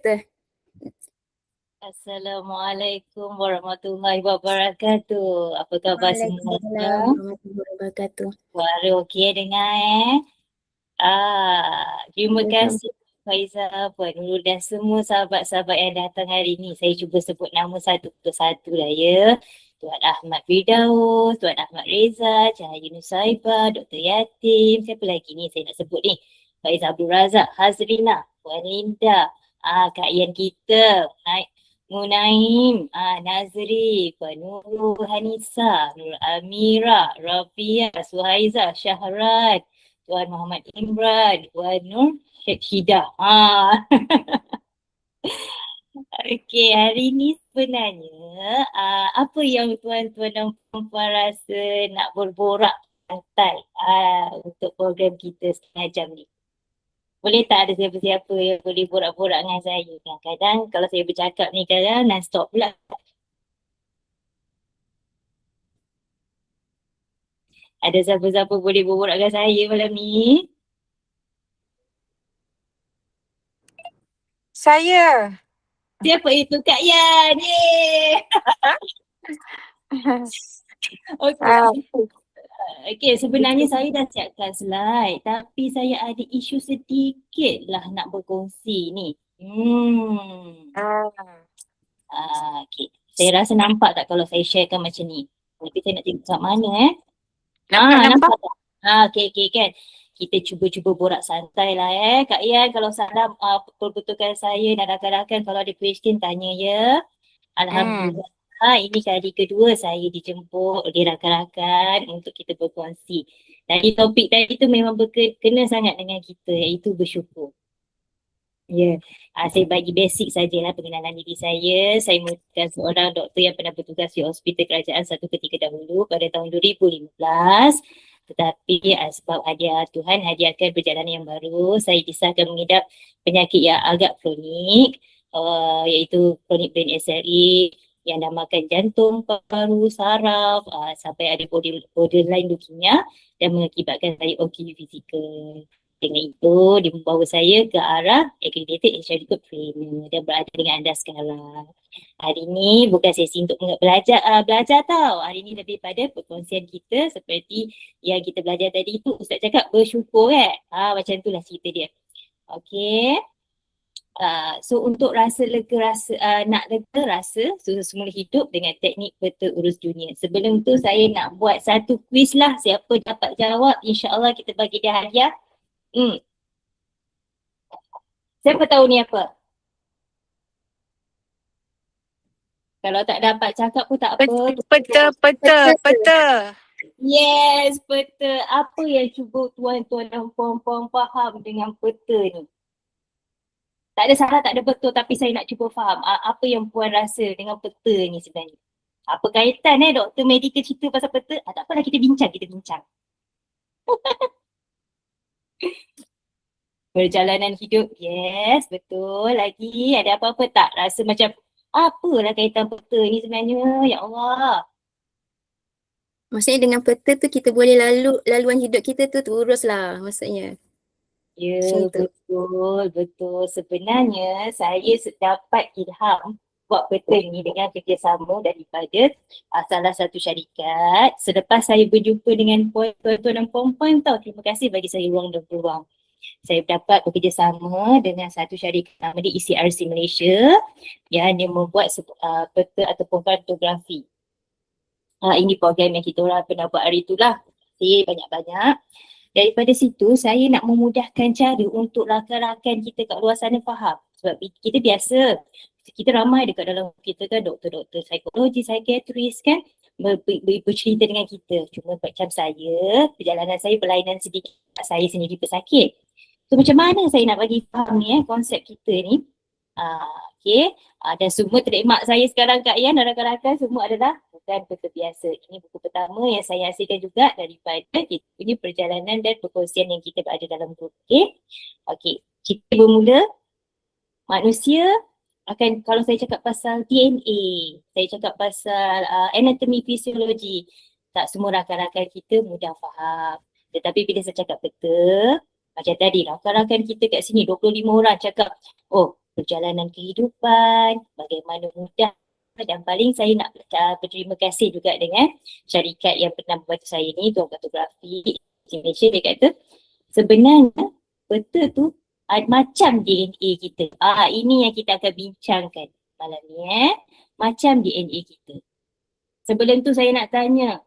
Doktor? Assalamualaikum warahmatullahi wabarakatuh. Apa khabar semua? Waalaikumsalam warahmatullahi wabarakatuh. Suara okey dengar terima kasih Faizal, Puan Nurul dan semua sahabat-sahabat yang datang hari ni. Saya cuba sebut nama satu persatu lah ya. Tuan Ahmad Firdaus, Tuan Ahmad Reza, Cahaya Nusaibah, Dr. Yatim, siapa lagi ni saya nak sebut ni? Faizal Abdul Razak, Hazrina, Puan Linda, Kak Ian kita, Munaim, Nazri, Puan Nurul Hanisa, Nur Amira, Rafia, Suhaiza, Syahran, Tuan Muhammad Imran, Puan Nur Hida. Okey, hari ni sebenarnya apa yang tuan-tuan dan puan-puan rasa nak berborak santai untuk program kita setengah jam ni? Boleh tak ada siapa-siapa yang boleh borak-borak dengan saya? Kadang-kadang kalau saya bercakap ni kadang non-stop pula. Ada siapa-siapa boleh berborak dengan saya malam ni? Saya. Siapa itu? Kak Yan. Yeay! Okey, sebenarnya saya dah siapkan slide tapi saya ada isu sedikit lah nak berkongsi ni. Okey. Saya rasa nampak tak kalau saya sharekan macam ni? Tapi saya nak tengok kat mana nampak tak? Okey kan. Kita cuba-cuba borak santai lah Kak Yan, kalau salah betul-betulkan saya dan rakan-rakan kalau ada question tanya ya. Alhamdulillah. Ini kali kedua saya dijemput oleh rakan-rakan untuk kita berkongsi. Jadi topik tadi tu memang berkena sangat dengan kita iaitu bersyukur. Ya, saya bagi basic sajalah pengenalan diri saya. Saya merupakan seorang doktor yang pernah bertugas di Hospital Kerajaan satu ketika dahulu pada tahun 2015. Tetapi sebab hadiah Tuhan hadiahkan perjalanan yang baru, saya disahkan mengidap penyakit yang agak kronik, iaitu chronic brain SLE yang namakan jantung, paru, saraf, sampai ada borderline leukemia dan mengakibatkan saya OKU fizikal. Dengan itu, dia membawa saya ke arah accredited insurance trainer dan berada dengan anda sekarang. Hari ini bukan sesi untuk belajar tau. Hari ini lebih pada perkongsian kita seperti yang kita belajar tadi itu. Ustaz cakap bersyukur kan? Macam itulah cerita dia. Okey. So untuk nak lega rasa semula hidup dengan teknik peta urus dunia. Sebelum tu saya nak buat satu quiz lah. Siapa dapat jawab, insyaAllah kita bagi dia hadiah. Siapa tahu ni apa? Kalau tak dapat cakap pun tak apa. Peta. Yes, peta. Apa yang cuba tuan-tuan dan puan-puan faham dengan peta ni? Tak ada salah, tak ada betul, tapi saya nak cuba faham apa yang puan rasa dengan peta ni sebenarnya. Apa kaitan doktor medical cerita pasal peta? Tak apalah, kita bincang. Perjalanan hidup, yes, betul. Lagi ada apa-apa tak? Rasa macam apalah kaitan peta ni sebenarnya, ya Allah. Maksudnya dengan peta tu kita boleh laluan hidup kita tu terurus lah maksudnya. Ya, betul. Sebenarnya saya dapat ilham buat peta ni dengan kerjasama daripada salah satu syarikat. Selepas saya berjumpa dengan tuan-tuan dan puan-puan tau, terima kasih bagi saya ruang dan peluang. Saya dapat bekerjasama dengan satu syarikat nama dia ECRC Malaysia yang dia membuat peta ataupun kartografi. Ini program yang kita orang pernah buat hari itulah. Saya banyak-banyak. Daripada situ saya nak memudahkan cara untuk rakan-rakan kita kat luar sana faham. Sebab kita biasa, kita ramai dekat dalam kita kan doktor-doktor psikologi, psikiatris kan bercerita dengan kita. Cuma macam saya, perjalanan saya berlainan sedikit. Saya sendiri pesakit. So macam mana saya nak bagi faham ni konsep kita ni. Okay. Dan semua trademark saya sekarang Kak Yan dan rakan-rakan semua adalah bukan peta biasa. Ini buku pertama yang saya hasilkan juga daripada kita punya perjalanan dan perkongsian yang kita berada dalam grup. Okay. Cerita bermula, manusia akan, kalau saya cakap pasal DNA, saya cakap pasal anatomi fisiologi, tak semua rakan-rakan kita mudah faham. Tetapi bila saya cakap peta, macam tadi rakan-rakan kita kat sini 25 orang cakap, oh perjalanan kehidupan, bagaimana mudah, dan paling saya nak berterima kasih juga dengan syarikat yang pernah membantu saya ni, Tuan Kartografi Malaysia. Dia kata sebenarnya peta tu macam DNA kita. Ini yang kita akan bincangkan malam ni macam DNA kita. Sebelum tu saya nak tanya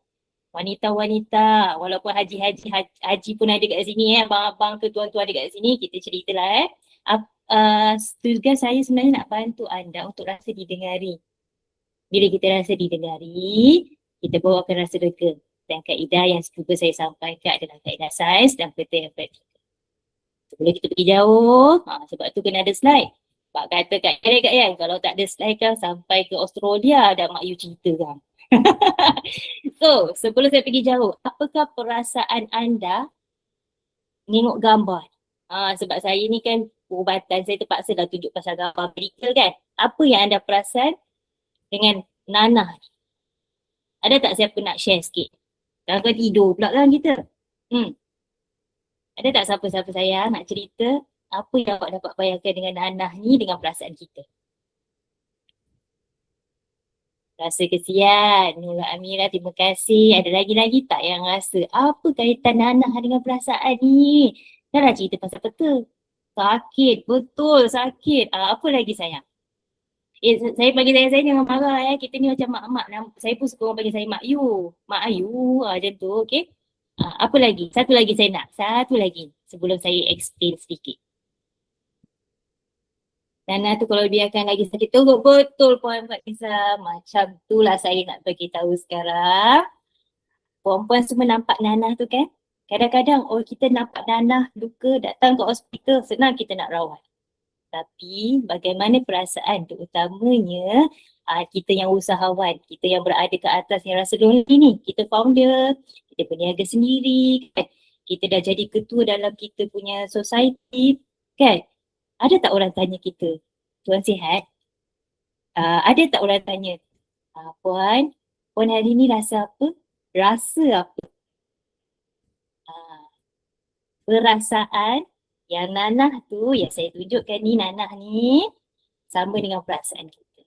wanita-wanita, walaupun haji pun ada kat sini, abang-abang ke tuan-tuan ada kat sini, kita ceritalah tugas saya sebenarnya nak bantu anda untuk rasa didengari. Bila kita rasa didengari, kita bawa akan rasa lega. Dan kaedah yang cuba saya sampaikan adalah kaedah sains dan peta yang praktikal. Sebelum kita pergi jauh, sebab tu kena ada slide. Pak kata kat Yan, kalau tak ada slide kan sampai ke Australia dah mak you cerita kan. So, sebelum saya pergi jauh, apakah perasaan anda tengok gambar? Sebab saya ni kan perubatan, saya terpaksa dah tunjuk pasal gambar medical kan. Apa yang anda perasan dengan nanah ni? Ada tak siapa nak share sikit? Jangan tidur pula kan kita. Ada tak siapa-siapa saya nak cerita apa yang awak dapat bayangkan dengan nanah ni dengan perasaan kita? Rasa kesian, Nurul Amira, terima kasih. Ada lagi-lagi tak yang rasa apa kaitan nanah dengan perasaan ni? Dah lah cerita pasal peta. Sakit, betul sakit. Apa lagi sayang? Saya panggil saya jangan marah kita ni macam mak-mak. Saya pun suka orang panggil saya Mak Yu. Mak Ayu, macam tu, okay? Apa lagi? Satu lagi saya nak. Satu lagi sebelum saya explain sedikit. Nana tu kalau biarkan lagi sakit teruk, betul Puan Faizah. Macam itulah saya nak bagi tahu sekarang. Puan-puan semua nampak nanah tu kan? Kadang-kadang kita nampak nanah luka datang ke hospital, senang kita nak rawat. Tapi bagaimana perasaan terutamanya kita yang usahawan, kita yang berada ke atas yang rasa lonely ni. Kita founder, kita berniaga sendiri kan? Kita dah jadi ketua dalam kita punya society kan? Ada tak orang tanya kita, Tuan sihat? Ada tak orang tanya, Puan hari ni rasa apa? Rasa apa? Perasaan yang nanah tu, yang saya tunjukkan ni, nanah ni sama dengan perasaan kita.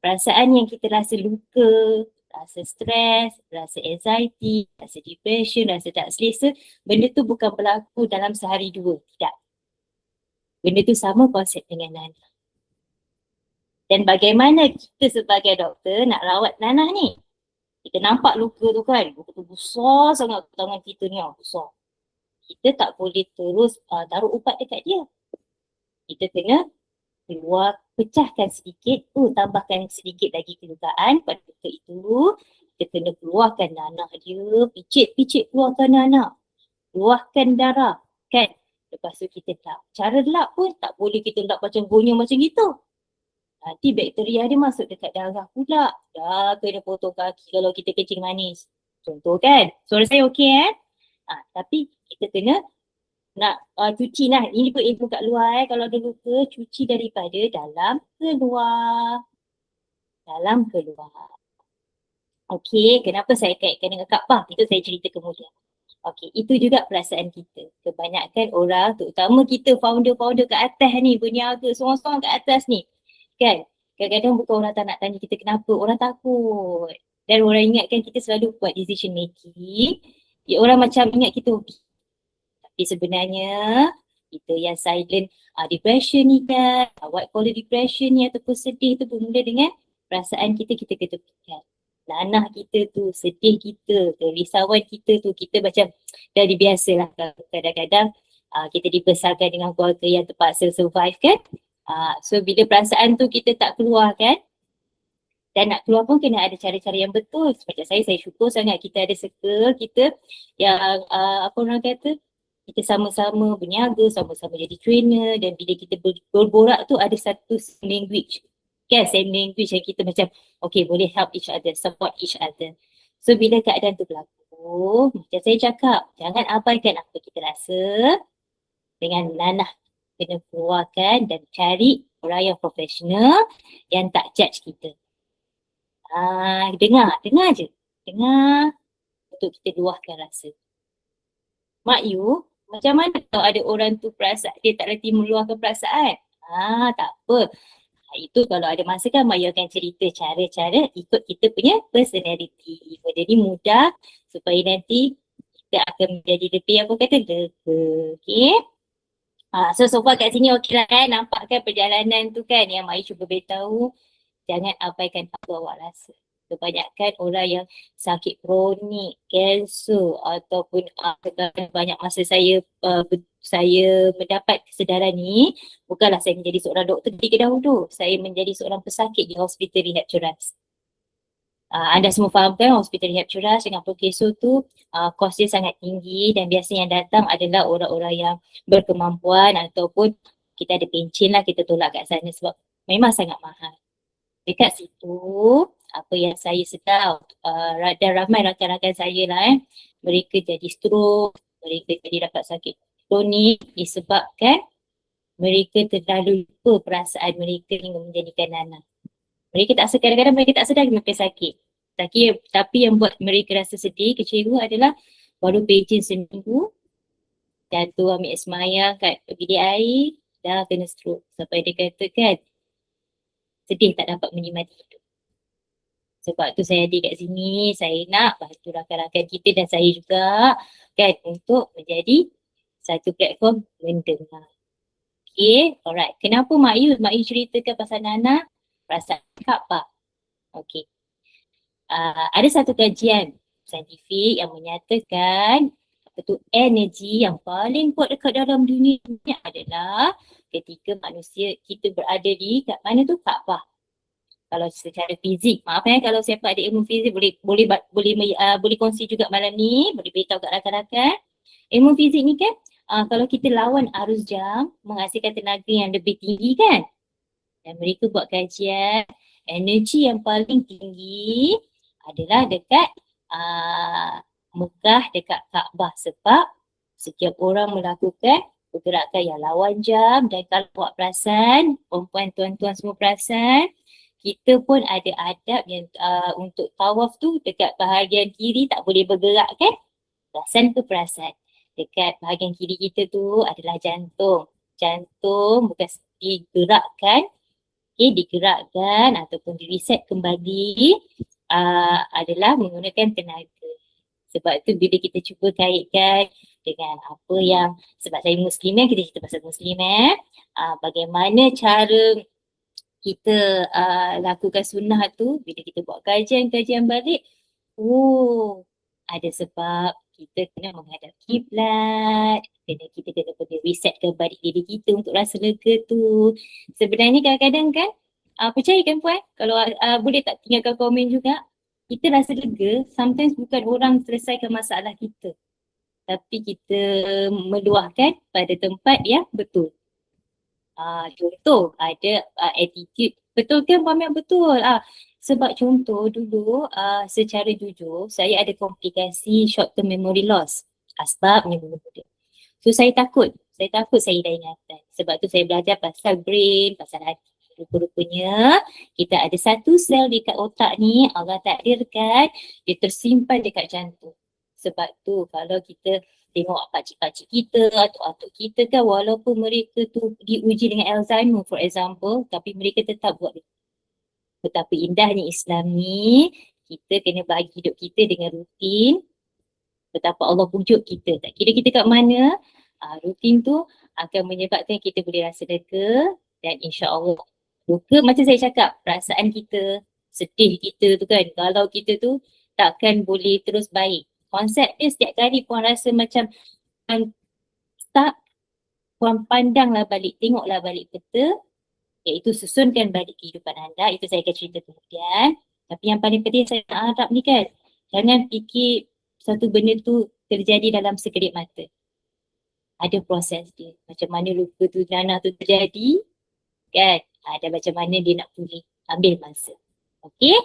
Perasaan yang kita rasa luka, rasa stres, rasa anxiety, rasa depression, rasa tak selesa, benda tu bukan berlaku dalam sehari dua, tidak. Benda tu sama konsep dengan nanah. Dan bagaimana kita sebagai doktor nak rawat nanah ni? Kita nampak luka tu kan, luka tu besar sangat tangan kita ni, besar. Kita tak boleh terus taruh ubat dekat dia. Kita kena keluar, pecahkan sedikit, tambahkan sedikit lagi kelukaan pada luka itu. Kita kena keluarkan nanah dia, picit keluarkan nanah. Keluarkan darah, kan? Lepas tu kita lap. Cara lap pun tak boleh kita lap macam gonyong macam gitu. Nanti bakteria dia masuk dekat darah pula. Dah kena potong kaki kalau kita kencing manis. Contoh kan? Suara saya okey tapi kita kena nak cuci lah. Ini pun ilmu kat luar Kalau ada luka, cuci daripada dalam keluar. Dalam keluar. Okey, kenapa saya kaitkan dengan Kaabah? Itu saya cerita kemudian. Okey, itu juga perasaan kita. Kebanyakan orang, terutama kita founder-founder kat atas ni, berniaga seorang-seorang kat atas ni. Kan? Kadang-kadang bukan orang tak nak tanya kita kenapa, orang takut. Dan orang ingatkan kita selalu buat decision making. Orang macam ingat kita okey. Tapi sebenarnya, kita yang silent depression ni kan, white collar depression ni ataupun sedih tu bermula dengan perasaan kita ketepikan. Nanah kita tu, sedih kita, kerisauan kita tu, kita macam dah dibiasalah. Kadang-kadang kita dibesarkan dengan keluarga yang terpaksa survive kan. So bila perasaan tu kita tak keluar kan, dan nak keluar pun kena ada cara-cara yang betul. Macam saya syukur sangat kita ada circle kita yang apa orang kata, kita sama-sama berniaga, sama-sama jadi trainer, dan bila kita berborak tu ada satu language. Kan, same language yang kita macam okay, boleh help each other, support each other. So bila keadaan tu berlaku, macam saya cakap, jangan abaikan apa kita rasa. Dengan nanah kena keluarkan dan cari orang yang profesional yang tak judge kita. Dengar je. Dengar untuk kita luahkan rasa. Mak Yu, macam mana kalau ada orang tu perasaan dia tak reti meluahkan perasaan? Tak apa. Itu kalau ada masa kan Mak Yu akan cerita cara-cara ikut kita punya personality. Jadi mudah supaya nanti kita akan menjadi lebih apa kata lega. Okay. So far kat sini okey lah kan. Nampak kan perjalanan tu kan yang Mak Yu cuba beritahu. Jangan abaikan apa awak rasa. Kebanyakan orang yang sakit kronik, kanser ataupun banyak masa saya mendapat kesedaran ni, bukanlah saya menjadi seorang doktor ketika dahulu. Saya menjadi seorang pesakit di Hospital Rehab Curas. Anda semua faham kan Hospital Rehab Curas dengan Progreso tu kos dia sangat tinggi dan biasanya yang datang adalah orang-orang yang berkemampuan ataupun kita ada pencen lah kita tolak kat sana sebab memang sangat mahal. Dekat situ, apa yang saya sedar dan ramai rakan-rakan saya lah mereka jadi stroke, mereka jadi dapat sakit kronik disebabkan mereka terlalu lupa perasaan mereka hingga menjadikan nanah. Mereka tak sedar, kadang-kadang mereka tak sedar mereka sakit. Tapi yang buat mereka rasa sedih, kecewa adalah baru pencen seminggu, jatuh ambil semayang kat bilik air, dah kena stroke. Sampai dia katakan, sedih tak dapat menikmati hidup. Sebab tu saya ada kat sini, saya nak bantu rakan-rakan kita dan saya juga kan untuk menjadi satu platform mendengar. Okay, alright. Kenapa Mak Yu ceritakan pasal Nana? Perasaan Kaabah. Okay. Ada satu kajian saintifik yang menyatakan energi yang paling kuat dekat dalam dunia ni adalah ketika manusia kita berada di kat mana tu Kaabah. Kalau secara fizik, maaf kalau siapa ada ilmu fizik boleh kongsi juga malam ni, boleh beritahu kat rakan-rakan. Ilmu fizik ni kan kalau kita lawan arus jam menghasilkan tenaga yang lebih tinggi kan. Dan mereka buat kajian energi yang paling tinggi adalah dekat Mekah, dekat Kaabah sebab setiap orang melakukan pergerakan yang lawan jam dan kalau buat perasan, perempuan tuan-tuan semua perasan, kita pun ada adab yang untuk tawaf tu dekat bahagian kiri tak boleh bergerak kan? Perasan tu perasan. Dekat bahagian kiri kita tu adalah jantung. Jantung bukan digerakkan, digerakkan ataupun di-reset kembali adalah menggunakan tenaga. Sebab tu bila kita cuba kaitkan dengan apa yang, sebab saya Muslim kita cerita pasal Muslim bagaimana cara kita lakukan sunnah tu, bila kita buat kajian balik, ada sebab kita kena menghadap kiblat, kita kena resetkan balik diri kita untuk rasa lega tu. Sebenarnya kadang-kadang kan, percaya kan puan, kalau boleh tak tinggalkan komen juga, kita rasa lega, sometimes bukan orang selesaikan masalah kita, tapi kita meluahkan pada tempat yang betul. Contoh ada attitude, betul kan Puan Mel? Betul. Sebab contoh dulu secara jujur saya ada komplikasi short term memory loss, asbabnya muda. So saya takut saya dah ingatan. Sebab tu saya belajar pasal brain, pasal hati. Rupa-rupanya kita ada satu sel dekat otak ni Allah takdirkan dia tersimpan dekat jantung. Sebab tu kalau kita tengok pakcik-pakcik kita atau atuk kita kan, walaupun mereka tu diuji dengan Alzheimer for example, tapi mereka tetap buat. Betapa indahnya Islam ni, kita kena bagi hidup kita dengan rutin. Betapa Allah pujuk kita, tak kira kita kat mana, rutin tu akan menyebabkan kita boleh rasa lega. Dan insya-Allah duka, macam saya cakap, perasaan kita, sedih kita tu kan, kalau kita tu takkan boleh terus baik. Konsep dia setiap kali puan rasa macam stuck, puan pandanglah balik, tengoklah balik peta, iaitu susunkan balik kehidupan anda. Itu saya akan cerita kemudian. Tapi yang paling penting saya nak harap ni kan, jangan fikir satu benda tu terjadi dalam sekelip mata. Ada proses dia. Macam mana luka tu, nanah tu terjadi kan, ada macam mana dia nak pulih, ambil masa. Okay.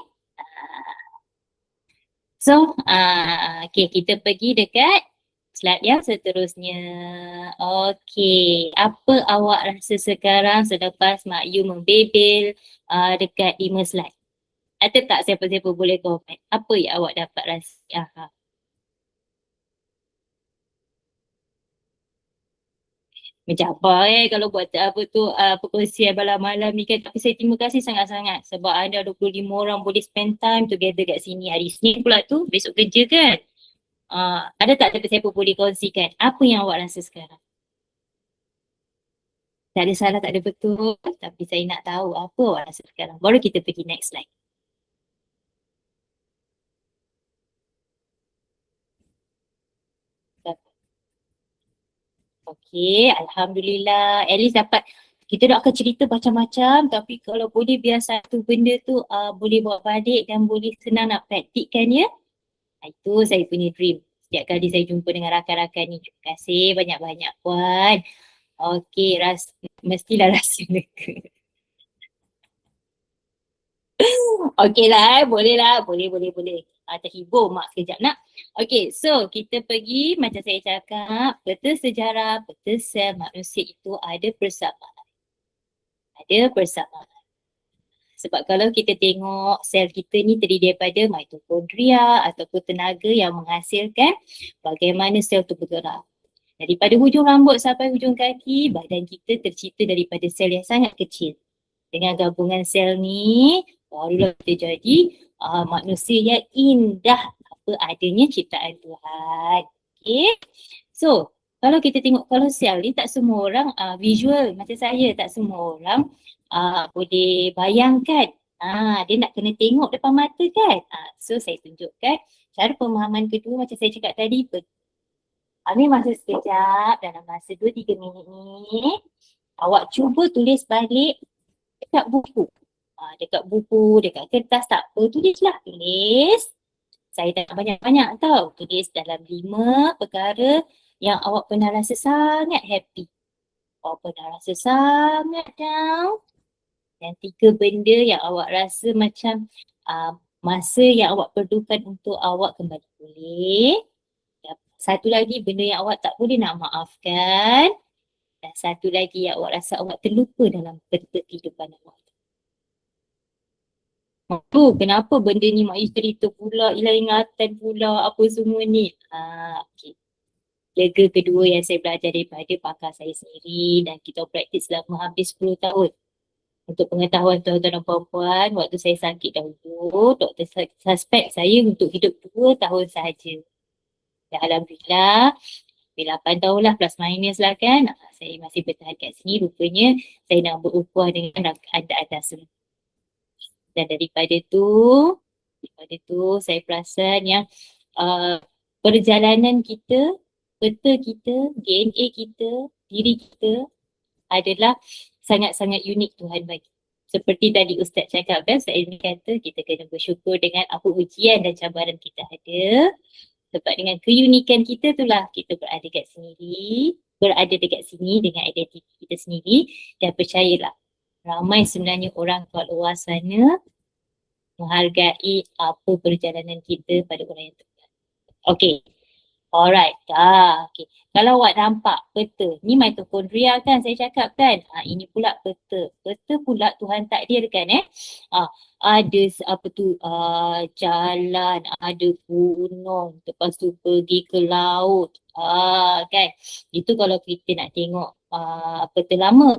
So, okay, kita pergi dekat slide yang seterusnya. Okay, apa awak rasa sekarang selepas Mak Yu membebel dekat 5 slide? Ada tak siapa-siapa boleh komen? Apa yang awak dapat rasa? mencabar kalau buat apa tu perkongsian malam-malam ni kan. Tapi saya terima kasih sangat-sangat sebab ada 25 orang boleh spend time together kat sini. Hari Isnin pula tu, besok kerja kan. Ada tak siapa boleh kongsikan apa yang awak rasa sekarang? Tak ada salah, tak ada betul. Tapi saya nak tahu apa awak rasa sekarang. Baru kita pergi next slide. Okey, Alhamdulillah. At least dapat, kita dah akan cerita macam-macam tapi kalau boleh biar satu benda tu boleh bawa balik dan boleh senang nak praktikkan ya. Itu saya punya dream. Setiap kali saya jumpa dengan rakan-rakan ni. Terima kasih banyak-banyak Puan. Okey, mestilah rahsia lega. Okey lah, boleh lah. Boleh. Terhibur mak sekejap nak. Okey, so kita pergi macam saya cakap, peta sejarah, peta sel manusia itu ada persamaan. Sebab kalau kita tengok sel kita ni terdiri daripada mitokondria ataupun tenaga yang menghasilkan bagaimana sel tu bergerak. Daripada hujung rambut sampai hujung kaki, badan kita tercipta daripada sel yang sangat kecil. Dengan gabungan sel ni, barulah kita jadi manusia yang indah apa adanya ciptaan Tuhan. Okay. So, kalau kita tengok, kalau sel ni tak semua orang visual macam saya, tak semua orang boleh bayangkan. Dia nak kena tengok depan mata kan. So, saya tunjukkan cara pemahaman kedua macam saya cakap tadi. Ambil masa sekejap, dalam masa 2-3 minit ni, awak cuba tulis balik dekat buku. Dekat kertas tak apa, tulislah. Tulis. Saya tak banyak-banyak tau. Tulis dalam 5 perkara yang awak pernah rasa sangat happy. Awak pernah rasa sangat down. Dan 3 benda yang awak rasa macam masa yang awak perlukan untuk awak kembali pulih. Satu lagi benda yang awak tak boleh nak maafkan. Dan satu lagi yang awak rasa awak terlupa dalam peta kehidupan awak. Kenapa benda ni mak cerita pula, hilang ingatan pula, apa semua ni. Okay. Lega kedua yang saya belajar daripada pakar saya sendiri dan kita praktis selama hampir 10 tahun. Untuk pengetahuan tuan-tuan dan puan-puan, waktu saya sakit dahulu, doktor suspek saya untuk hidup 2 tahun sahaja. Dan Alhamdulillah, 8 tahun lah plus minus lah kan. Saya masih bertahan kat sini, rupanya saya nak berukuah dengan anda semua. Dan daripada tu saya perasan yang perjalanan kita, peta kita, DNA kita, diri kita adalah sangat-sangat unik Tuhan bagi. Seperti tadi Ustaz cakap kan, Ustaz Ilmi kata kita kena bersyukur dengan apa ujian dan cabaran kita ada. Sebab dengan keunikan kita itulah kita berada dekat sini dengan identiti kita sendiri. Dan percayalah, ramai sebenarnya orang kat luar sana menghargai apa perjalanan kita pada orang yang terbaik. Okay. Alright. Okay. Kalau awak nampak peta, ni mitokondria kan saya cakap kan. Ini pula peta. Peta pula Tuhan takdirkan ada jalan, ada gunung, lepas tu pergi ke laut. Kan. Itu kalau kita nak tengok peta lama.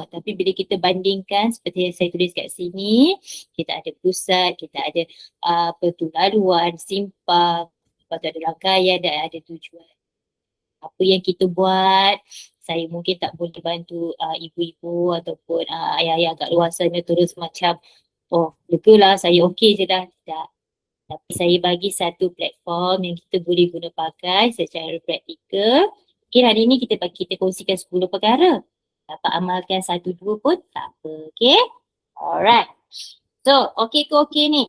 Tapi bila kita bandingkan seperti yang saya tulis kat sini, kita ada pusat, kita ada laluan, simpang, lepas tu ada rangkaian dan ada tujuan. Apa yang kita buat, saya mungkin tak boleh bantu ibu-ibu ataupun ayah-ayah kat luar sana terus macam legalah saya okey je dah. Tak. Tapi saya bagi satu platform yang kita boleh guna pakai secara praktikal. Okay, hari ni kita kongsikan 10 perkara. Dapat amalkan 1-2 pun tak apa. Okay? Alright. So, okey ke okey ni?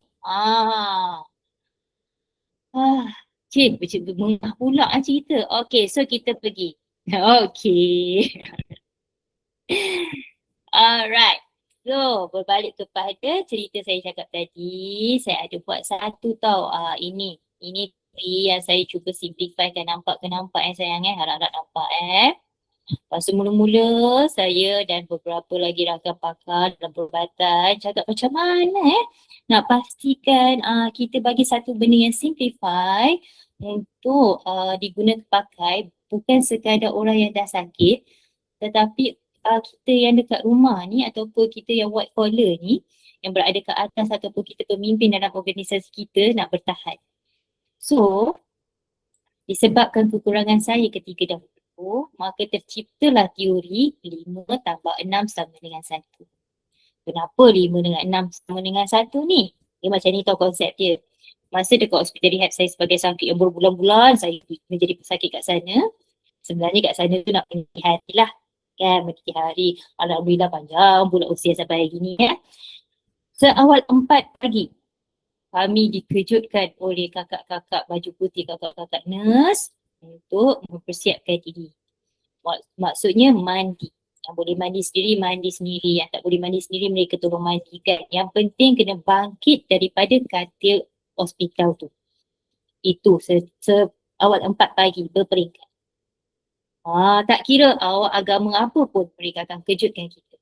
Cik, mengah pula cerita. Okay, so kita pergi. Okay. Alright. So, berbalik kepada cerita saya cakap tadi, saya ada buat satu tau. Ini yang saya cuba simplifykan, nampak yang sayang harap-harap nampak Lepas mula-mula saya dan beberapa lagi rakan pakar dalam perubatan cakap macam mana nak pastikan kita bagi satu benda yang simplify untuk digunakan pakai bukan sekadar orang yang dah sakit, tetapi kita yang dekat rumah ni ataupun kita yang white collar ni, yang berada ke atas ataupun kita pemimpin dalam organisasi kita nak bertahan. So, disebabkan kekurangan saya ketika dahulu, maka terciptalah teori 5 tambah 6 sama dengan 1. Kenapa 5 dengan 6 sama dengan 1 ni? Dia macam ni tau konsep dia. Masa dekat hospital rehab saya sebagai sakit yang berbulan-bulan saya menjadi pesakit kat sana, sebenarnya kat sana tu nak meniti hari lah. Kan, meniti hari. Alhamdulillah panjang pula usia sampai hari ni ya. Seawal 4 pagi, kami dikejutkan oleh kakak-kakak baju putih, kakak-kakak nurse untuk mempersiapkan diri. Maksudnya mandi. Yang boleh mandi sendiri. Yang tak boleh mandi sendiri, mereka tolong mandikan. Yang penting kena bangkit daripada katil hospital tu. Itu awal 4 pagi berperingkat. Tak kira awak agama apa pun, mereka akan kejutkan kita.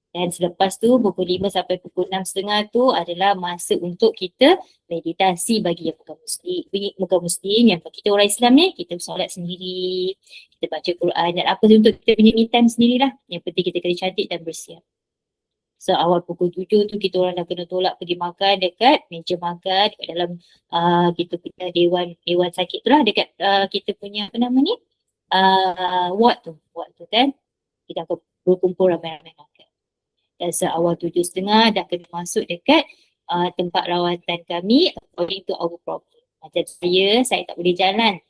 Dan selepas tu pukul 5 sampai pukul 6.30 tu adalah masa untuk kita meditasi bagi yang bukan muslim, yang kita orang Islam ni, kita solat sendiri, kita baca Quran dan apa tu untuk kita punya me time sendirilah. Yang penting kita kena cantik dan bersiap. So awal pukul 7 tu kita orang dah kena tolak pergi makan dekat meja makan, dekat dalam kita punya dewan sakit tu lah, dekat kita punya apa nama ni, ward tu kan. Kita akan berkumpul ramai-ramai makan. Dan seawal 7.30 dah kena masuk dekat tempat rawatan kami according to our problem. Macam saya tak boleh jalan.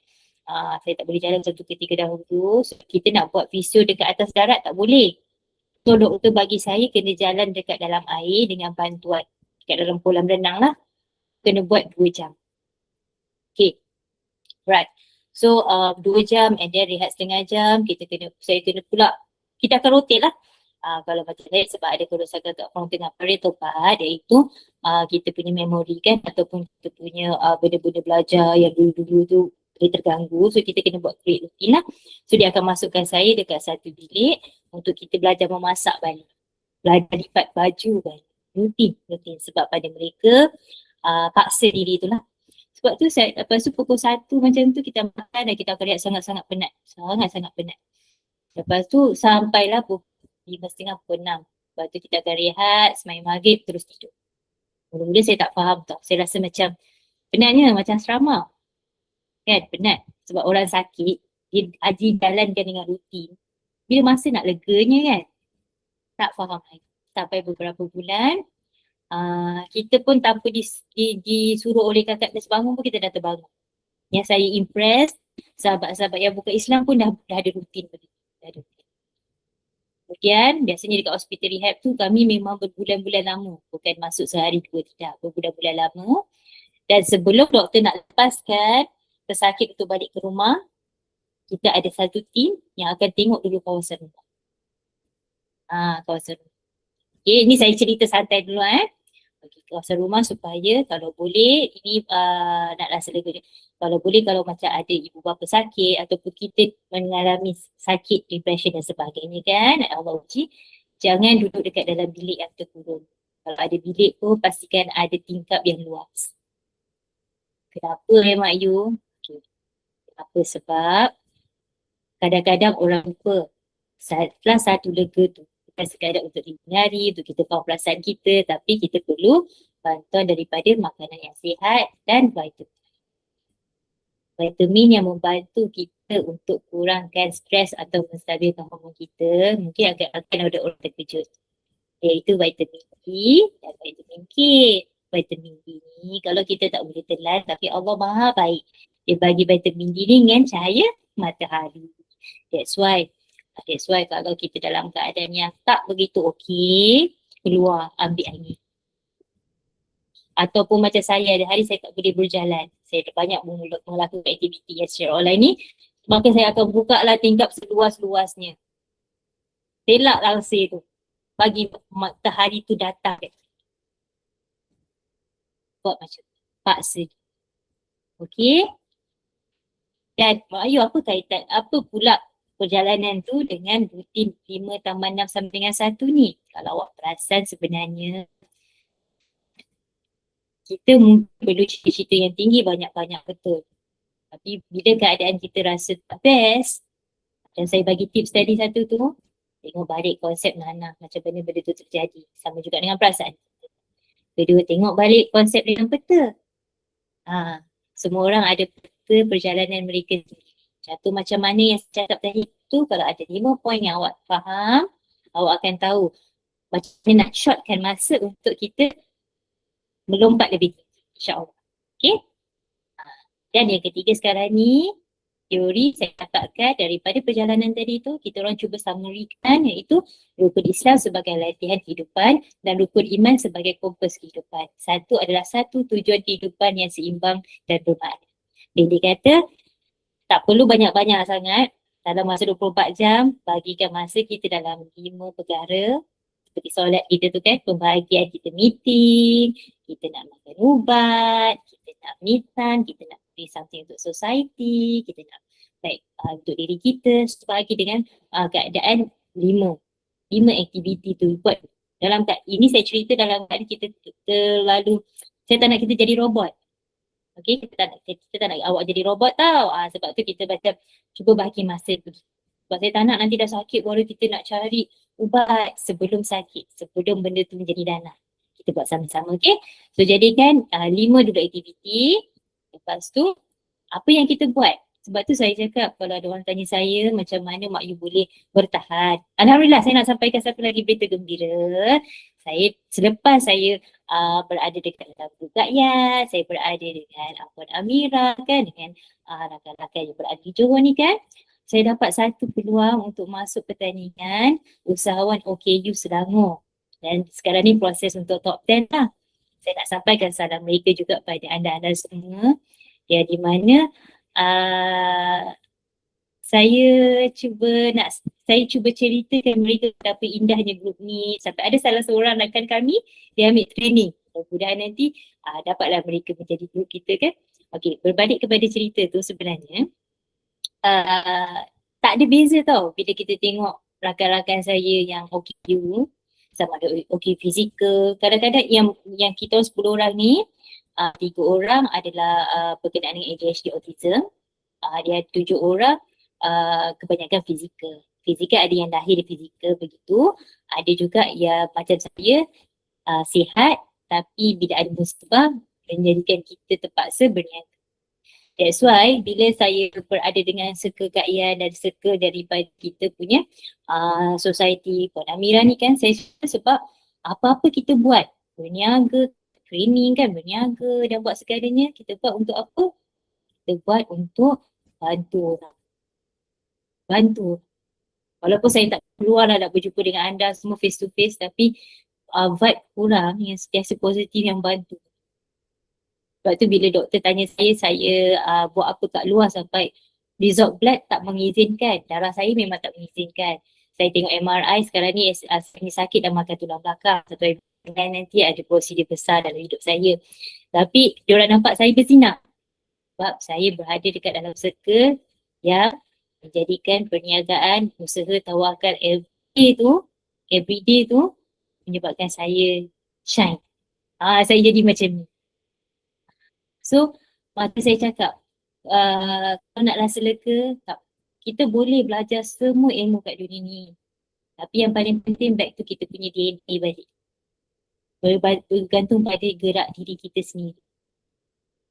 Saya tak boleh jalan satu ketika dahulu. So, kita nak buat fisio dekat atas darat tak boleh. So doktor bagi saya kena jalan dekat dalam air dengan bantuan. Dekat dalam kolam renang lah. Kena buat 2 jam. Okay. Right. So 2 jam and then rehat setengah jam. Saya kena pula. Kita akan rotate lah. Kalau macam saya sebab ada kerosakan kat frontal parietal part, iaitu kita punya memori kan ataupun kita punya benda-benda belajar yang dulu-dulu tu dia terganggu. So kita kena buat create routine lah. So dia akan masukkan saya dekat satu bilik untuk kita belajar memasak balik. Belajar lipat baju balik. Rutin. Sebab pada mereka paksa diri tu lah. Sebab tu lepas tu pukul 1 macam tu kita makan dan kita akan lihat sangat-sangat penat. Sangat-sangat penat. Lepas tu sampailah pukul 5.30 pukul 6. Lepas tu kita akan rehat, sembahyang maghrib, terus tidur. Mula-mula saya tak faham tau. Saya rasa macam penatnya macam asrama. Kan, penat. Sebab orang sakit, dia jalankan dengan rutin. Bila masa nak leganya kan, tak faham lagi. Sampai beberapa bulan, kita pun tanpa disuruh oleh kakak nurse bangun pun kita dah terbangun. Yang saya impress, sahabat-sahabat yang bukan Islam pun dah ada rutin. Dah ada rutin. Kemudian biasanya dekat hospital rehab tu kami memang berbulan-bulan lama. Bukan masuk sehari 2, tidak. Berbulan-bulan lama. Dan sebelum doktor nak lepaskan pesakit untuk balik ke rumah, kita ada satu tim yang akan tengok dulu kawasan rumah. Kawasan rumah. Okay, ni saya cerita santai dulu bagi kawasan rumah supaya kalau boleh, ini nak rasa lega. Kalau boleh, kalau macam ada ibu bapa sakit ataupun kita mengalami sakit, depression dan sebagainya kan, Allah uji, jangan duduk dekat dalam bilik yang terkurung. Kalau ada bilik pun pastikan ada tingkap yang luas. Kenapa Mak Yu? Okay. Kenapa? Sebab kadang-kadang orang lupa setelah satu lega tu bukan sekadar untuk dihindari, untuk kita faham perasaan kita, tapi kita perlu bantuan daripada makanan yang sihat dan vitamin. Vitamin yang membantu kita untuk kurangkan stres atau menstabilkan hormon kita, mungkin akan ada orang terkejut. Iaitu vitamin D dan vitamin K. Vitamin D ni kalau kita tak boleh telan, tapi Allah Maha baik. Dia bagi vitamin D ni dengan cahaya matahari. That's why kalau kita dalam keadaan yang tak begitu okey, keluar ambil angin. Ataupun macam saya, ada hari saya tak boleh berjalan. Saya banyak melakukan aktiviti yang secara online ni. Maka saya akan buka lah tingkap seluas-luasnya. Telak langsir tu. Bagi matahari tu datang. Buat macam tu. Paksa. Okey. Dan Mak Ayu, apa kaitan, apa pula perjalanan tu dengan rutin 5 tambah 6 sama dengan 1 ni? Kalau awak perasan sebenarnya kita mungkin perlu cita-cita yang tinggi banyak-banyak betul. Tapi bila keadaan kita rasa tak best, dan saya bagi tips tadi satu tu, tengok balik konsep nanah macam mana benda tu terjadi. Sama juga dengan perasaan. Kedua, tengok balik konsep dengan peta. Semua orang ada peta perjalanan mereka sendiri. Contoh macam mana yang saya cakap tadi tu, kalau ada 5 poin yang awak faham, awak akan tahu macam mana nak shortkan masa untuk kita melompat lebih tinggi, insyaAllah. Okay? Dan yang ketiga sekarang ni, teori saya katakan daripada perjalanan tadi tu, kita orang cuba summary-kan, iaitu rukun Islam sebagai latihan kehidupan dan rukun iman sebagai kompas kehidupan. Satu adalah satu tujuan kehidupan yang seimbang dan bermakna. Dia kata, tak perlu banyak-banyak sangat. Dalam masa 24 jam, bagikan masa kita dalam 5 perkara. Seperti solat kita tu kan, pembahagian kita meeting, kita nak makan ubat, kita nak me time, kita nak beri something untuk society, kita nak baik untuk diri kita, sebagi dengan keadaan 5 aktiviti tu buat. Dalam ini saya cerita dalam keadaan kita terlalu, saya tak nak kita jadi robot. Okay, kita tak nak awak jadi robot tau. Sebab tu kita macam cuba bahagi masa tu. Sebab saya tak nak nanti dah sakit baru kita nak cari ubat sebelum sakit, sebelum benda tu menjadi danah. Kita buat sama-sama, okay? So jadikan 5 dulu aktiviti. Lepas tu, apa yang kita buat? Sebab tu saya cakap kalau ada orang tanya saya macam mana Mak Yu boleh bertahan. Alhamdulillah saya nak sampaikan satu lagi berita gembira. Selepas saya berada dekat dalam grup rakyat, saya berada dengan Puan Amira kan, dengan rakan-rakan yang berada di Johor ni kan, saya dapat satu peluang untuk masuk pertandingan usahawan OKU Selangor. Dan sekarang ni proses untuk top 10 lah. Saya nak sampaikan salam mereka juga pada anda-anda semua. Ya, di mana saya cuba ceritakan mereka betapa indahnya grup ni. Sampai ada salah seorang rakan kami, dia ambil training. Mudah-mudahan nanti dapatlah mereka menjadi grup kita kan. Okey, berbalik kepada cerita tu sebenarnya, tak ada beza tau bila kita tengok rakan-rakan saya yang OKU, sama ada OKU fizikal. Kadang-kadang yang kita 10 orang ni, 3 orang adalah berkenaan dengan ADHD autism. Dia 7 orang kebanyakan fizikal. Fizikal ada yang lahir fizikal begitu. Ada juga yang macam saya sihat tapi bila ada musibah menjadikan kita terpaksa berniaga. That's why bila saya berada dengan circle Kak Ian dan circle daripada kita punya society Puan Amira ni kan, saya suka sebab apa-apa kita buat, berniaga, training kan, berniaga dan buat segalanya, kita buat untuk apa? Kita buat untuk bantu orang. Bantu. Walaupun saya tak keluar lah nak berjumpa dengan anda semua face to face, tapi vibe kurang yang sentiasa positif yang bantu. Sebab tu bila doktor tanya saya buat apa kat luar sampai result blood tak mengizinkan. Darah saya memang tak mengizinkan. Saya tengok MRI sekarang ni saya sakit dan makan tulang belakang. Satu hari nanti ada prosedur besar dalam hidup saya. Tapi diorang nampak saya bersinar. Sebab saya berada dekat dalam circle yang menjadikan perniagaan, usaha tawakal everyday tu menyebabkan saya shine. Saya jadi macam ni. So, maka saya cakap, kalau nak rasa lega, kita boleh belajar semua ilmu kat dunia ni. Tapi yang paling penting back tu kita punya DNA balik. Bergantung pada gerak diri kita sendiri.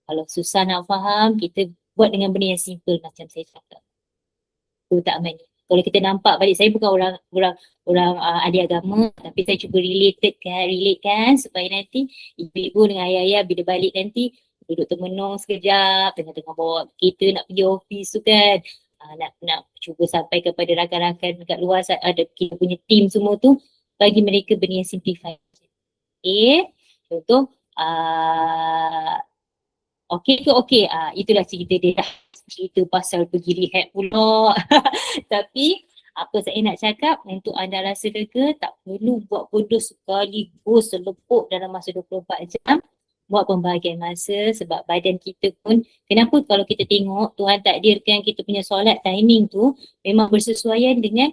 Kalau susah nak faham, kita buat dengan benda yang simple macam saya cakap. Itu tak aman. Kalau kita nampak balik, saya bukan orang ahli agama, tapi saya cuba relate kan supaya nanti ibu-ibu dengan ayah-ayah bila balik nanti duduk termenung sekejap, tengah-tengah bawa kereta nak pergi office tu kan. Nak cuba sampai kepada rakan-rakan dekat luar, ada kita punya team semua tu, bagi mereka benda yang simplify. Okay, contoh, okey ke okey, itulah cerita dia dah. Cerita pasal pergi rehab pula. Tapi apa saya nak cakap, untuk anda rasa lega, tak perlu buat bodoh sekaligus selepuk dalam masa 24 jam. Buat pembahagian masa sebab badan kita pun, kenapa kalau kita tengok Tuhan takdirkan kita punya solat timing tu memang bersesuaian dengan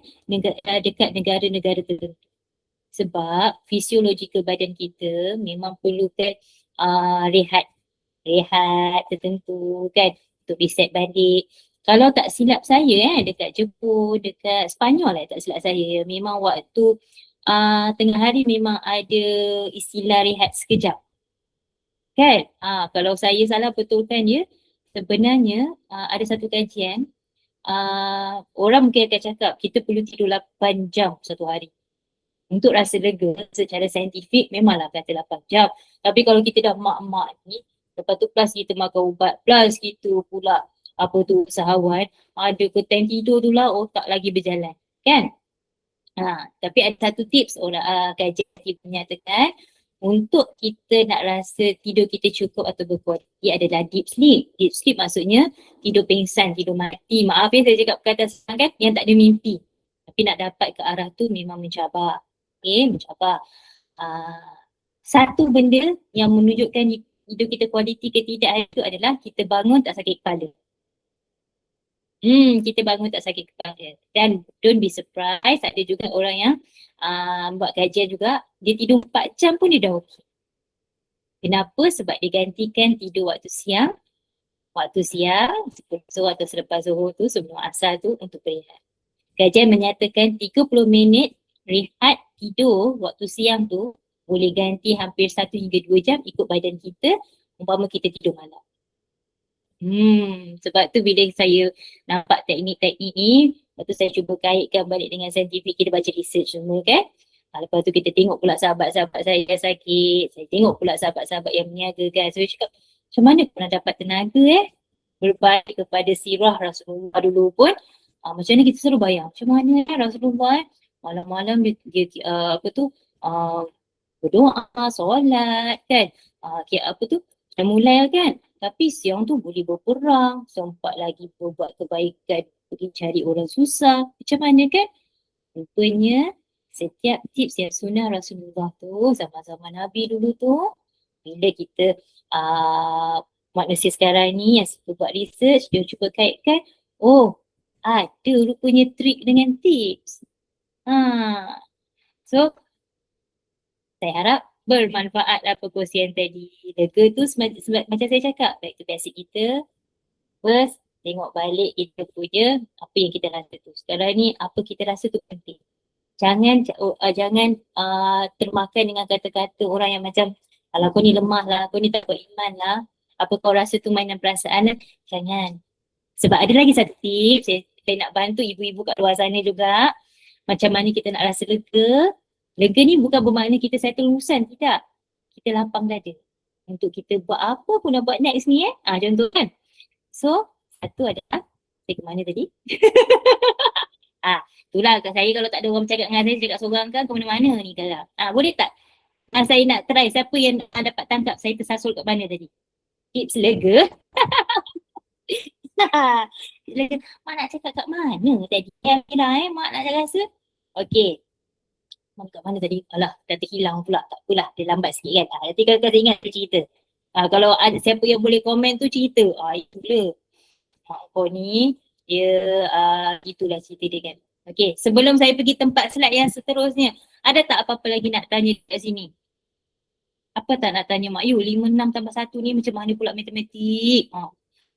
dekat negara-negara tertentu. Sebab fisiologikal badan kita memang perlukan rehat tertentu kan. untuk reset balik. Kalau tak silap saya dekat Jepun, dekat Sepanyol tak silap saya, memang waktu tengah hari memang ada istilah rehat sekejap. Kan? Kalau saya salah betulkan dia, sebenarnya ada satu kajian, orang mungkin akan cakap kita perlu tidur 8 jam satu hari. Untuk rasa lega secara saintifik memanglah kata 8 jam. Tapi kalau kita dah mak-mak ni, lepas tu plus kita makan ubat, plus kita pula usahawan, ada ke time tidur tu lah otak lagi berjalan. Kan? Tapi ada satu tips orang kajian menyatakan untuk kita nak rasa tidur kita cukup atau berkualiti adalah deep sleep. Deep sleep maksudnya tidur pingsan, tidur mati. Maaf saya cakap perkataan sekarang kan yang tak ada mimpi. Tapi nak dapat ke arah tu memang mencabar. Mencabar. Satu benda yang menunjukkan hidup kita kualiti ke tidak itu adalah kita bangun tak sakit kepala. Kita bangun tak sakit kepala. Dan don't be surprised, ada juga orang yang buat kajian juga, dia tidur 4 jam pun dia dah okey. Kenapa? Sebab dia gantikan tidur waktu siang, so atau selepas zuhur tu, sebelum asar tu untuk berehat. Kajian menyatakan 30 minit rehat tidur waktu siang tu boleh ganti hampir 1 hingga 2 jam ikut badan kita, umpama kita tidur malam. Sebab tu bila saya nampak teknik-teknik ni, lepas tu saya cuba kaitkan balik dengan saintifik, kita baca research semua kan. Lepas tu kita tengok pula sahabat-sahabat saya yang sakit, saya tengok pula sahabat-sahabat yang berniaga kan. So saya cakap, macam mana pernah dapat tenaga berbalik kepada sirah Rasulullah dulu pun. Macam mana kita selalu bayang, macam mana Rasulullah malam-malam dia berdoa, solat kan. Dah mulai kan. Tapi siang tu boleh berperang, sempat lagi berbuat kebaikan, pergi cari orang susah. Macam mana kan? Rupanya setiap tips yang sunnah Rasulullah tu, zaman-zaman Nabi dulu tu, bila kita manusia sekarang ni yang suka buat research, dia cuba kaitkan, ada rupanya trik dengan tips. So, saya harap bermanfaatlah perkongsian tadi. Lega tu macam saya cakap, back to basic kita. First, tengok balik kita punya apa yang kita rasa tu. Sekarang ni apa kita rasa tu penting. Jangan termakan dengan kata-kata orang yang macam, alah kau ni lemah lah, kau ni tak beriman lah. Apa kau rasa tu mainan perasaan lah. Jangan. Sebab ada lagi satu tips, saya nak bantu ibu-ibu kat luar sana juga. Macam mana kita nak rasa lega. Lega ni bukan bermakna kita settle urusan, tidak. Kita lapang dada. Untuk kita buat apa pun nak buat next ni contoh kan. So, satu adalah, saya ke mana tadi? Itulah saya kalau tak ada orang bercakap dengan saya, cakap seorang kan ke mana-mana ni sekarang. Boleh tak? Saya nak try siapa yang dapat tangkap saya tersasul kat mana tadi. Tips lega. Lega. Mak nak cakap kat mana tadi? Mak nak rasa. Okey. Mak kat mana tadi? Alah, dah terhilang pula. Tak apalah, dia lambat sikit kan. Nanti kalau kau ingat dia cerita. Kalau ada siapa yang boleh komen tu cerita. Itulah. Mak kau ni, dia itulah cerita dia kan. Okey, sebelum saya pergi tempat slide yang seterusnya, ada tak apa-apa lagi nak tanya kat sini? Apa tak nak tanya Mak Yu? 5, 6 tambah 1 ni macam mana pula matematik?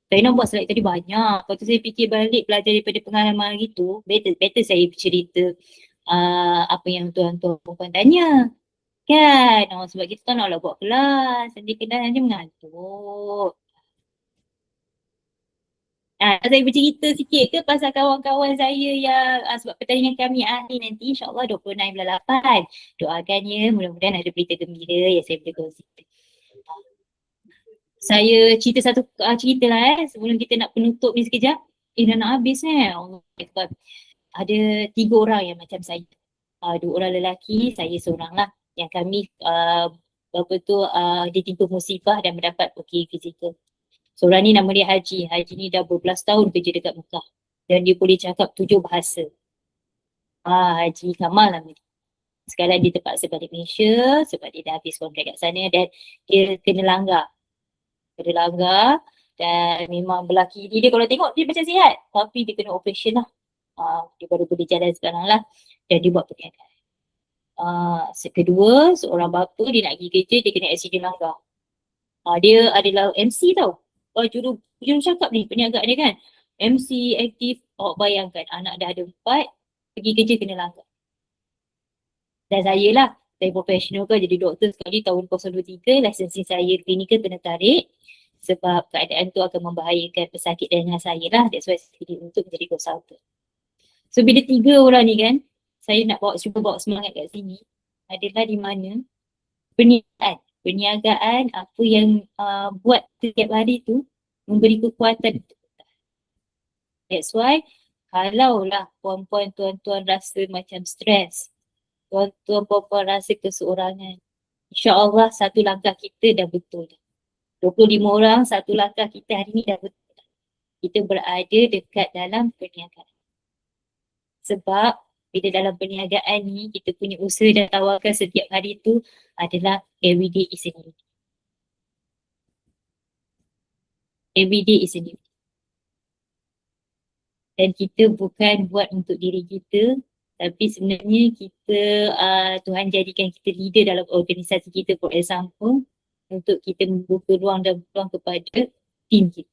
Saya nak buat slide tadi banyak. Lepas tu saya fikir balik belajar daripada pengalaman gitu. Better saya cerita apa yang tuan-tuan perempuan tanya. Kan? Sebab kita tak naklah buat kelas. Nanti kelas nanti mengantuk. Saya bercerita sikit ke pasal kawan-kawan saya yang sebab pertandingan kami akhir nanti insyaAllah 26 bulan 8. Doakan ya, mudah-mudahan ada berita gembira yang saya boleh kongsi. Saya cerita satu cerita lah sebelum kita nak penutup ni sekejap. Dah nak habis Allah Akbar. Ada 3 orang yang macam saya. 2 orang lelaki, saya seorang lah. Yang kami ditimpa musibah dan mendapat okey fizikal. Seorang ni nama dia Haji. Haji ni dah berbelas tahun kerja dekat Mekah. Dan dia boleh cakap 7 bahasa. Haji Kamal nama dia. Sekarang dia terpaksa balik Malaysia sebab dia dah habis kontrak kat sana dan dia kena langgar. Dan memang belah kiri dia kalau tengok dia macam sihat. Tapi dia kena operation lah. Dia baru boleh jalan sekarang lah. Dan dia buat perniagaan. Kedua, seorang bapa dia nak pergi kerja, dia kena accident langgar. Dia adalah MC tau. juru cakap ni, peniaga ni kan. MC aktif, awak bayangkan anak dah ada 4, pergi kerja kena langgar. Dan saya lah, saya profesional kan jadi doktor sekali tahun 023, lisensi saya klinikal kena tarik sebab keadaan tu akan membahayakan pesakit dengan saya lah. That's why saya pilih untuk menjadi konsultan. So bila 3 orang ni kan, saya nak cuba bawa semangat kat sini adalah di mana perniagaan apa yang buat setiap hari tu memberi kekuatan. That's why kalau lah puan-puan, tuan-tuan rasa macam stres, tuan-tuan, puan-puan rasa keseorangan, InsyaAllah satu langkah kita dah betul. 25 orang, satu langkah kita hari ni dah betul. Kita berada dekat dalam perniagaan. Sebab bila dalam perniagaan ni, kita punya usaha dan tawarkan setiap hari tu adalah everyday is a new day. Everyday is a new day. Dan kita bukan buat untuk diri kita, tapi sebenarnya kita, Tuhan jadikan kita leader dalam organisasi kita, for example, untuk kita membuka ruang dan peluang kepada tim kita.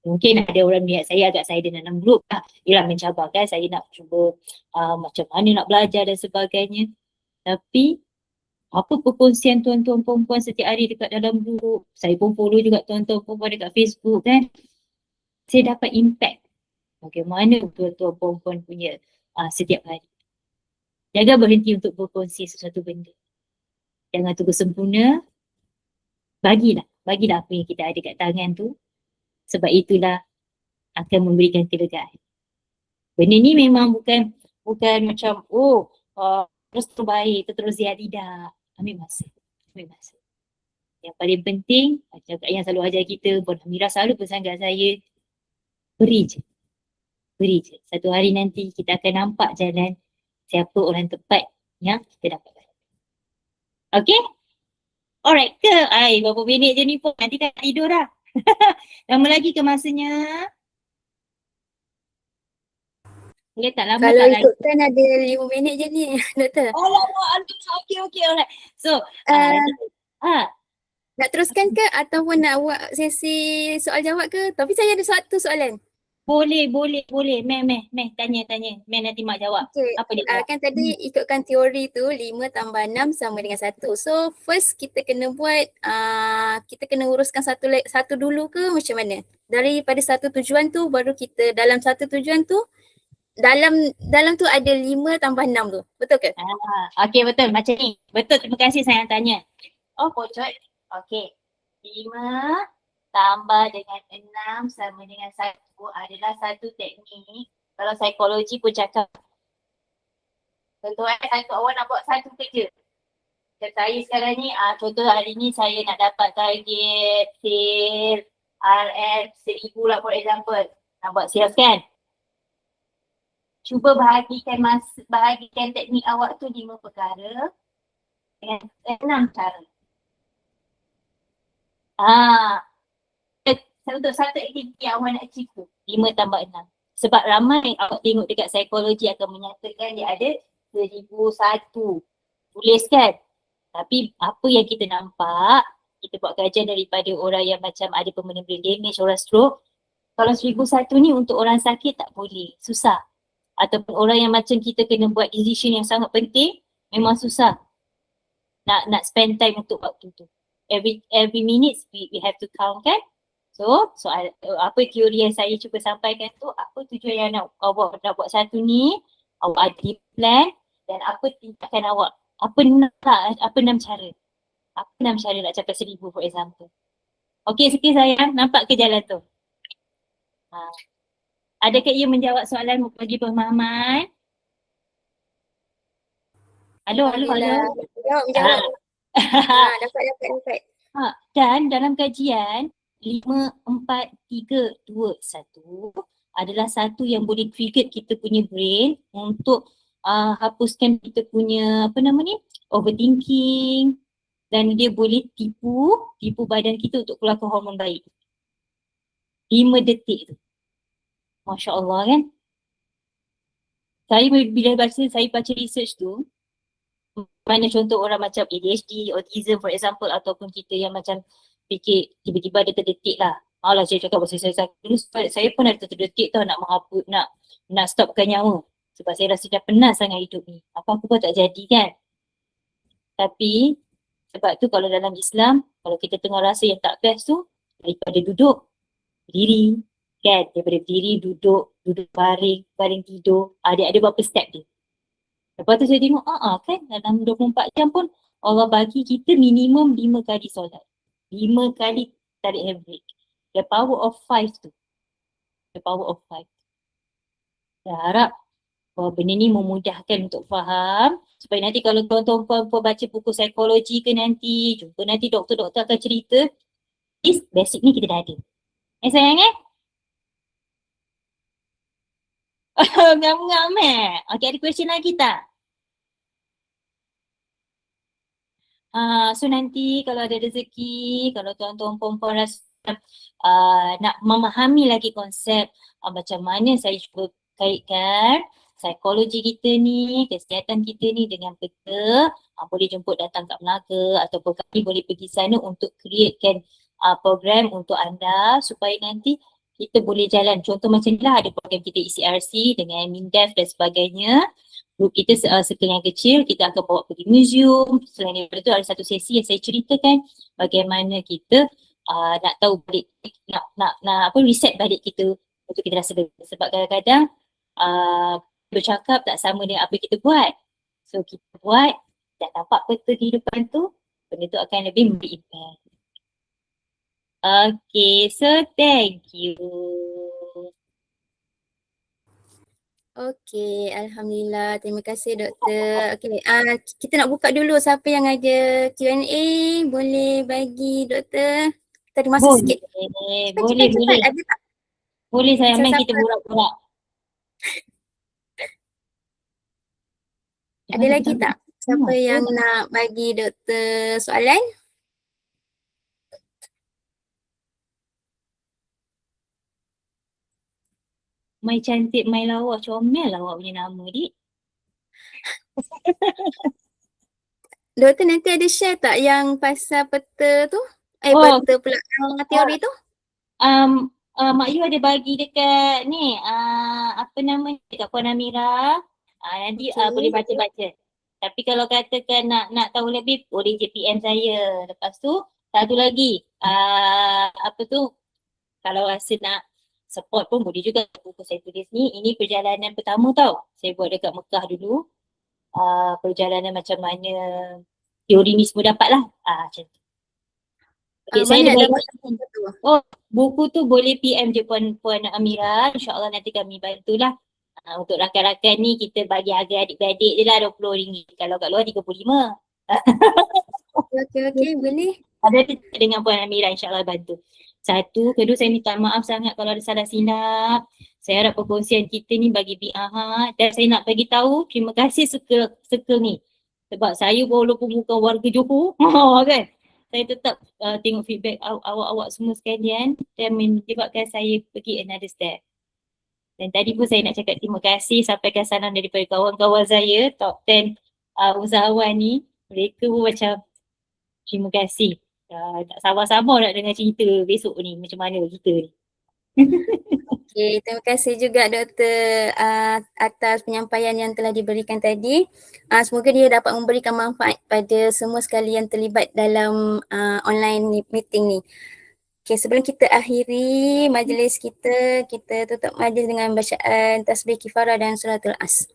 Mungkin ada orang lihat saya agak saya dalam grup ialah mencabarkan saya nak cuba macam mana nak belajar dan sebagainya. Tapi apa perkongsian tuan-tuan perempuan setiap hari dekat dalam grup, saya pun follow juga tuan-tuan perempuan dekat Facebook kan. Saya dapat impact bagaimana tuan-tuan perempuan punya setiap hari. Jangan berhenti untuk berkongsi sesuatu benda. Jangan tunggu sempurna. Bagilah apa yang kita ada kat tangan tu. Sebab itulah akan memberikan kelegaan. Benda ni memang bukan macam terus terbaik, terus sihat, tidak. Ambil masa. Yang paling penting, macam Kak yang selalu ajar kita, Puan Amira selalu pesankan saya, beri je. Satu hari nanti kita akan nampak jalan siapa orang tepat yang kita dapatkan. Okay? Alright ke? Berapa minit je ni pun, nanti tak tidur dah. Lama lagi ke masanya? Ya tak lama Kalau tak lagi. ikutkan ada 5 minit je ni, doktor. Alamak, okay, alright. So, Nak teruskan ke ataupun nak buat sesi soal jawab ke? Tapi saya ada satu soalan. Boleh. Meh, tanya. Meh nanti mak jawab. Okay. Apa dia jawab? Kan tadi ikutkan teori tu 5 tambah 6 sama dengan 1. So first kita kena buat, kita kena uruskan satu dulu ke macam mana? Daripada satu tujuan tu baru kita dalam satu tujuan tu, dalam tu ada 5 tambah 6 tu. Betul ke? Okay, betul. Macam ni. Betul, terima kasih saya tanya. Oh, pocot. Okay. 5 tambah dengan 6 sama dengan 1 adalah satu teknik. Kalau psikologi pun cakap. Contoh satu awak nak buat satu kerja. Macam saya sekarang ni, contoh hari ni saya nak dapat target sale RM 1,000 lah for example. Nak buat sales kan? Cuba bahagikan teknik awak tu 5 perkara dengan 6 cara. Untuk satu aktiviti awak nak achieve tu 5 tambah 6. Sebab ramai awak tengok dekat psikologi akan menyatakan dia ada 1,001 tulis kan. Tapi apa yang kita nampak, kita buat kajian daripada orang yang macam ada permanent brain damage, orang stroke. Kalau 1,001 ni untuk orang sakit tak boleh, susah. Ataupun orang yang macam kita kena buat decision yang sangat penting, memang susah nak spend time untuk waktu tu. Every minute we have to count kan. So apa teori yang saya cuba sampaikan tu, apa tujuan yang awak nak buat satu ni, awak ada plan dan apa tindakan awak, apa 6 cara. Apa 6 cara nak capai 1,000 for example. Okay, sikit sayang, nampak ke jalan tu? Adakah ia menjawab soalan bagi pemahaman? Halo. Jawab. Dapat. Dan dalam kajian 5, 4, 3, 2, 1 adalah satu yang boleh trigger kita punya brain untuk hapuskan kita punya overthinking, dan dia boleh tipu badan kita untuk keluarkan hormon baik. 5 detik tu. Masya Allah kan. Saya bila saya baca research tu, mana contoh orang macam ADHD, autism for example, ataupun kita yang macam fikir tiba-tiba ada terdetik lah. Alah saya cakap pasal saya sakit dulu, saya pun ada terdetik tau nak menghapus, nak stopkan nyawa. Sebab saya rasa dah penat sangat hidup ni. Apa-apa pun tak jadi kan. Tapi sebab tu kalau dalam Islam, kalau kita tengah rasa yang tak best tu, daripada duduk, berdiri, kan? Daripada berdiri, duduk baring, baring tidur. Dia ada berapa step dia. Lepas tu saya tengok, kan dalam 24 jam pun Allah bagi kita minimum 5 kali solat. 5 kali tarik handbrake. The power of 5 tu. The power of 5. Saya harap bahawa benda ni memudahkan untuk faham supaya nanti kalau tuan-tuan puan baca buku psikologi ke nanti, jumpa nanti doktor-doktor akan cerita, basic ni kita dah ada. Sayang ngam-ngam Okay, ada question lagi tak? So nanti kalau ada rezeki, kalau tuan-tuan perempuan rasa nak memahami lagi konsep macam mana saya cuba kaitkan psikologi kita ni, kesihatan kita ni dengan peta, boleh jemput datang kat Melaka ataupun kami boleh pergi sana untuk createkan program untuk anda supaya nanti kita boleh jalan. Contoh macam ni lah, ada program kita ECRC dengan MINDEF dan sebagainya. Grup kita circle yang kecil, kita akan bawa pergi museum. Selain daripada tu ada satu sesi yang saya ceritakan bagaimana kita nak tahu balik, nak reset balik kita untuk kita rasa lega. Sebab kadang-kadang bercakap tak sama dengan apa kita buat. So kita buat, dah nampak peta kehidupan tu, benda tu akan lebih memberi impact. Okay, so thank you. Okay, Alhamdulillah. Terima kasih doktor. Okay, kita nak buka dulu siapa yang ada Q&A. Boleh bagi doktor. Kita ada masa sikit. Boleh. Ada tak? Boleh saya main kita borak-borak. Ada lagi tak? Siapa yang nak bagi doktor soalan? Mai cantik, mai lawa, comel lah awak punya nama, Dik. Doktor nanti ada share tak yang pasal peta tu? Peta pula teori tu? Mak Yu ada bagi dekat ni, apa nama dekat Puan Amira. Nanti boleh baca-baca. Tapi kalau katakan nak tahu lebih, boleh je PM saya. Lepas tu, satu lagi, kalau rasa nak support pun boleh juga. Buku saya tulis ni, ini perjalanan pertama tau. Saya buat dekat Mekah dulu. Perjalanan macam mana teori ni semua dapat lah. Macam tu. Okay, saya ada buku tu boleh PM je Puan Amira. InsyaAllah nanti kami bantulah. Untuk rakan-rakan ni kita bagi harga adik-beradik je lah RM20. Kalau kat luar RM35. Okay, boleh. Ada dengan Puan Amira, insyaAllah bantu. Satu, kedua saya minta maaf sangat kalau ada salah silap. Saya harap perkongsian kita ni bagi bi'ahat. Dan saya nak bagi tahu terima kasih circle ni. Sebab saya walaupun bukan warga Johor, kan, saya tetap tengok feedback awak-awak semua sekalian dan menyebabkan saya pergi another step. Dan tadi pun saya nak cakap terima kasih, sampaikan salam daripada kawan-kawan saya, top 10 usahawan ni. Mereka pun macam terima kasih. Tak sabar-sabar nak dengar cerita besok ni macam mana kita ni. Okay, terima kasih juga doktor atas penyampaian yang telah diberikan tadi. Semoga dia dapat memberikan manfaat pada semua sekali yang terlibat dalam online meeting ni. Okay, sebelum kita akhiri majlis kita tutup majlis dengan bacaan tasbih kifarah dan suratul As.